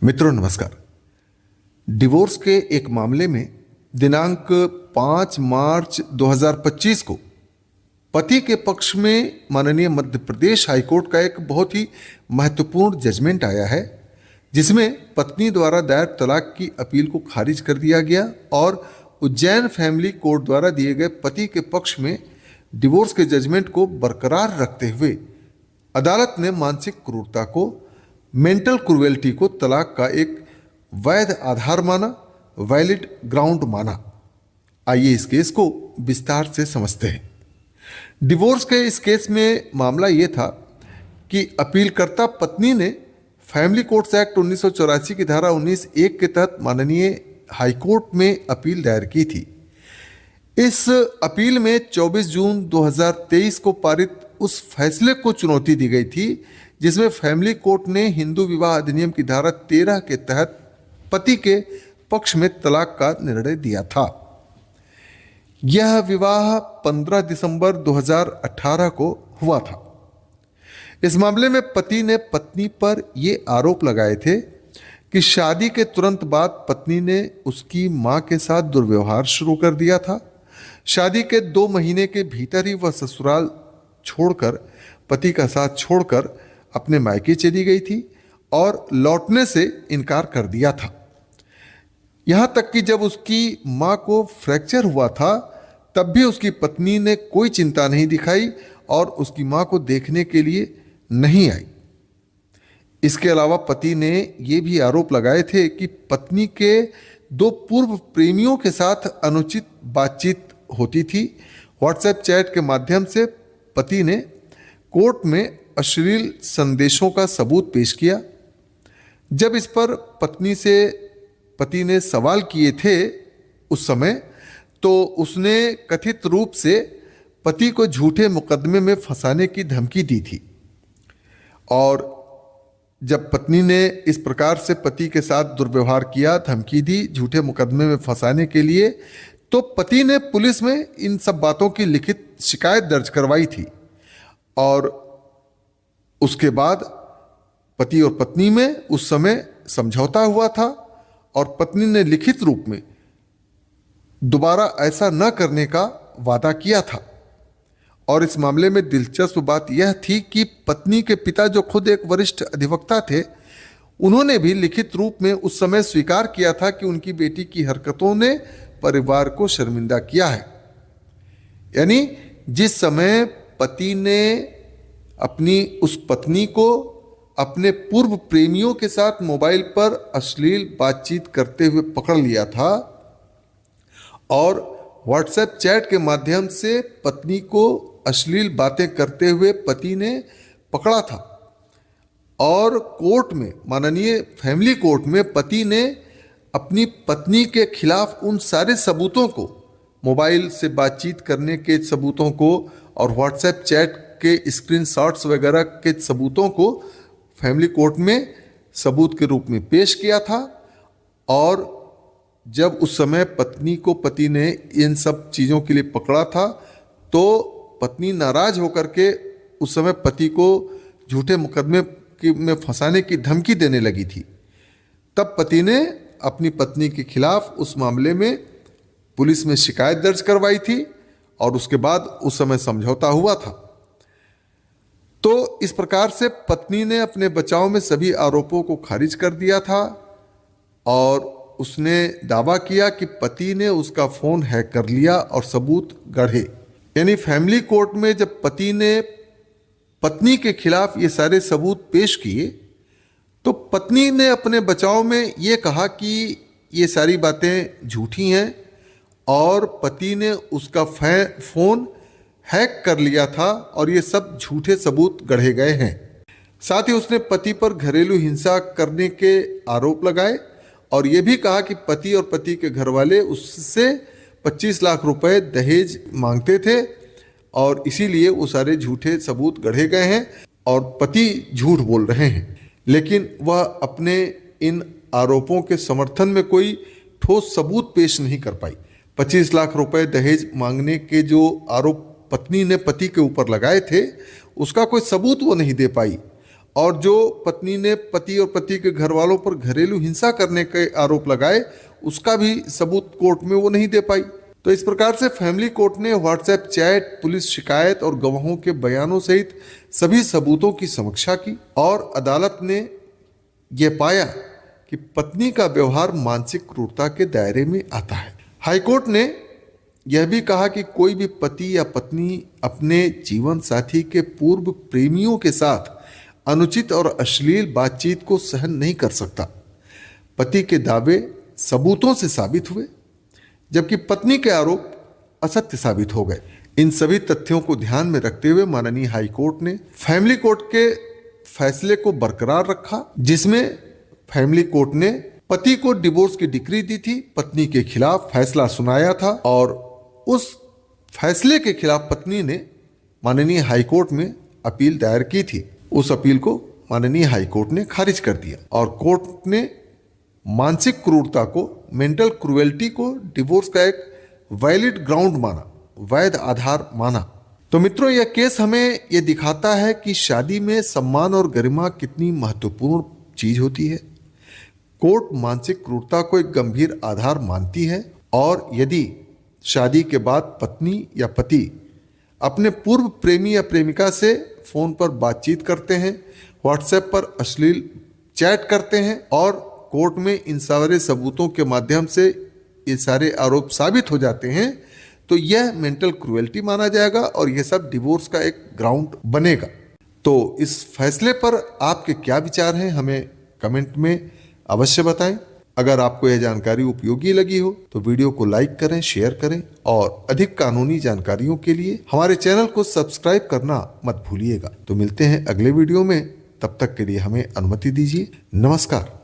मित्रों नमस्कार। डिवोर्स के एक मामले में दिनांक 5 मार्च 2025 को पति के पक्ष में माननीय मध्य प्रदेश हाईकोर्ट का एक बहुत ही महत्वपूर्ण जजमेंट आया है, जिसमें पत्नी द्वारा दायर तलाक की अपील को खारिज कर दिया गया और उज्जैन फैमिली कोर्ट द्वारा दिए गए पति के पक्ष में डिवोर्स के जजमेंट को बरकरार रखते हुए अदालत ने मानसिक क्रूरता को, मेंटल क्रूएल्टी को तलाक का एक वैध आधार माना, वैलिड ग्राउंड माना। आइए इस केस को विस्तार से समझते हैं। डिवोर्स के इस केस में मामला ये था कि अपीलकर्ता पत्नी ने फैमिली कोर्ट्स एक्ट 1984 की धारा 19(1) के तहत माननीय हाईकोर्ट में अपील दायर की थी। इस अपील में 24 जून 2023 को पारित उस फैसले को चुनौती दी गई थी जिसमें फैमिली कोर्ट ने हिंदू विवाह अधिनियम की धारा 13 के तहत पति के पक्ष में तलाक का निर्णय दिया था। यह विवाह 15 दिसंबर 2018 को हुआ था। इस मामले में पति ने पत्नी पर ये आरोप लगाए थे कि शादी के तुरंत बाद पत्नी ने उसकी मां के साथ दुर्व्यवहार शुरू कर दिया था। शादी के 2 महीने के भीतर ही वह ससुराल छोड़कर, पति का साथ छोड़कर अपने मायके चली गई थी और लौटने से इनकार कर दिया था। यहां तक कि जब उसकी मां को फ्रैक्चर हुआ था तब भी उसकी पत्नी ने कोई चिंता नहीं दिखाई और उसकी मां को देखने के लिए नहीं आई। इसके अलावा पति ने ये भी आरोप लगाए थे कि पत्नी के 2 पूर्व प्रेमियों के साथ अनुचित बातचीत होती थी। व्हाट्सएप चैट के माध्यम से पति ने कोर्ट में अश्लील संदेशों का सबूत पेश किया। जब इस पर पति ने सवाल किए थे उस समय, तो उसने कथित रूप से पति को झूठे मुकदमे में फंसाने की धमकी दी थी। और जब पत्नी ने इस प्रकार से पति के साथ दुर्व्यवहार किया, धमकी दी झूठे मुकदमे में फंसाने के लिए, तो पति ने पुलिस में इन सब बातों की लिखित शिकायत दर्ज करवाई थी। और उसके बाद पति और पत्नी में उस समय समझौता हुआ था और पत्नी ने लिखित रूप में दोबारा ऐसा न करने का वादा किया था। और इस मामले में दिलचस्प बात यह थी कि पत्नी के पिता, जो खुद एक वरिष्ठ अधिवक्ता थे, उन्होंने भी लिखित रूप में उस समय स्वीकार किया था कि उनकी बेटी की हरकतों ने परिवार को शर्मिंदा किया है। यानी जिस समय पति ने अपनी उस पत्नी को अपने पूर्व प्रेमियों के साथ मोबाइल पर अश्लील बातचीत करते हुए पकड़ लिया था और व्हाट्सएप चैट के माध्यम से पत्नी को अश्लील बातें करते हुए पति ने पकड़ा था, और कोर्ट में, माननीय फैमिली कोर्ट में, पति ने अपनी पत्नी के खिलाफ उन सारे सबूतों को, मोबाइल से बातचीत करने के सबूतों को और व्हाट्सएप चैट के स्क्रीनशॉट्स वगैरह के सबूतों को फैमिली कोर्ट में सबूत के रूप में पेश किया था। और जब उस समय पति ने इन सब चीज़ों के लिए पकड़ा था, तो पत्नी नाराज होकर के उस समय पति को झूठे मुकदमे में फंसाने की धमकी देने लगी थी। तब पति ने अपनी पत्नी के खिलाफ उस मामले में पुलिस में शिकायत दर्ज करवाई थी और उसके बाद उस समय समझौता हुआ था। तो इस प्रकार से पत्नी ने अपने बचाव में सभी आरोपों को खारिज कर दिया था और उसने दावा किया कि पति ने उसका फोन हैक कर लिया और सबूत गढ़े। यानी फैमिली कोर्ट में जब पति ने पत्नी के खिलाफ ये सारे सबूत पेश किए, तो पत्नी ने अपने बचाव में ये कहा कि ये सारी बातें झूठी हैं और पति ने उसका फोन हैक कर लिया था और ये सब झूठे सबूत गढ़े गए हैं। साथ ही उसने पति पर घरेलू हिंसा करने के आरोप लगाए और ये भी कहा कि पति और पति के घर वाले उससे 25 लाख रुपए दहेज मांगते थे और इसीलिए वो सारे झूठे सबूत गढ़े गए हैं और पति झूठ बोल रहे हैं। लेकिन वह अपने इन आरोपों के समर्थन में कोई ठोस सबूत पेश नहीं कर पाई। 25 लाख रुपए दहेज मांगने के जो आरोप पत्नी ने पति के ऊपर लगाए थे, उसका कोई सबूत वो नहीं दे पाई और जो पत्नी ने पति और पति के घर वालों पर घरेलू हिंसा करने के आरोप लगाए, उसका भी सबूत कोर्ट में वो नहीं दे पाई। तो इस प्रकार से फैमिली कोर्ट ने व्हाट्सएप चैट, पुलिस शिकायत और गवाहों के बयानों सहित सभी सबूतों की समीक्षा की और अदालत ने यह पाया कि पत्नी का व्यवहार मानसिक क्रूरता के दायरे में आता है। हाईकोर्ट ने यह भी कहा कि कोई भी पति या पत्नी अपने जीवन साथी के पूर्व प्रेमियों के साथ अनुचित और अश्लील बातचीत को सहन नहीं कर सकता। पति के दावे सबूतों से साबित हुए, जबकि पत्नी के आरोप असत्य साबित हो गए। इन सभी तथ्यों को ध्यान में रखते हुए माननीय हाई कोर्ट ने फैमिली कोर्ट के फैसले को बरकरार रखा, जिसमें फैमिली कोर्ट ने पति को डिवोर्स की डिक्री दी थी, पत्नी के खिलाफ फैसला सुनाया था और उस फैसले के खिलाफ पत्नी ने माननीय हाई कोर्ट में अपील दायर की थी। उस अपील को माननीय हाई कोर्ट ने खारिज कर दिया और कोर्ट ने मानसिक क्रूरता को, मेंटल क्रूएल्टी को डिवोर्स का एक वैलिड ग्राउंड माना, वैध आधार माना। तो मित्रों, यह केस हमें यह दिखाता है कि शादी में सम्मान और गरिमा कितनी महत्वपूर्ण चीज होती है। कोर्ट मानसिक क्रूरता को एक गंभीर आधार मानती है और यदि शादी के बाद पत्नी या पति अपने पूर्व प्रेमी या प्रेमिका से फोन पर बातचीत करते हैं, व्हाट्सएप पर अश्लील चैट करते हैं और कोर्ट में इन सारे सबूतों के माध्यम से ये सारे आरोप साबित हो जाते हैं, तो यह मेंटल क्रूएल्टी माना जाएगा और यह सब डिवोर्स का एक ग्राउंड बनेगा। तो इस फैसले पर आपके क्या विचार हैं, हमें कमेंट में अवश्य बताएं। अगर आपको यह जानकारी उपयोगी लगी हो तो वीडियो को लाइक करें, शेयर करें और अधिक कानूनी जानकारियों के लिए हमारे चैनल को सब्सक्राइब करना मत भूलिएगा। तो मिलते हैं अगले वीडियो में, तब तक के लिए हमें अनुमति दीजिए। नमस्कार।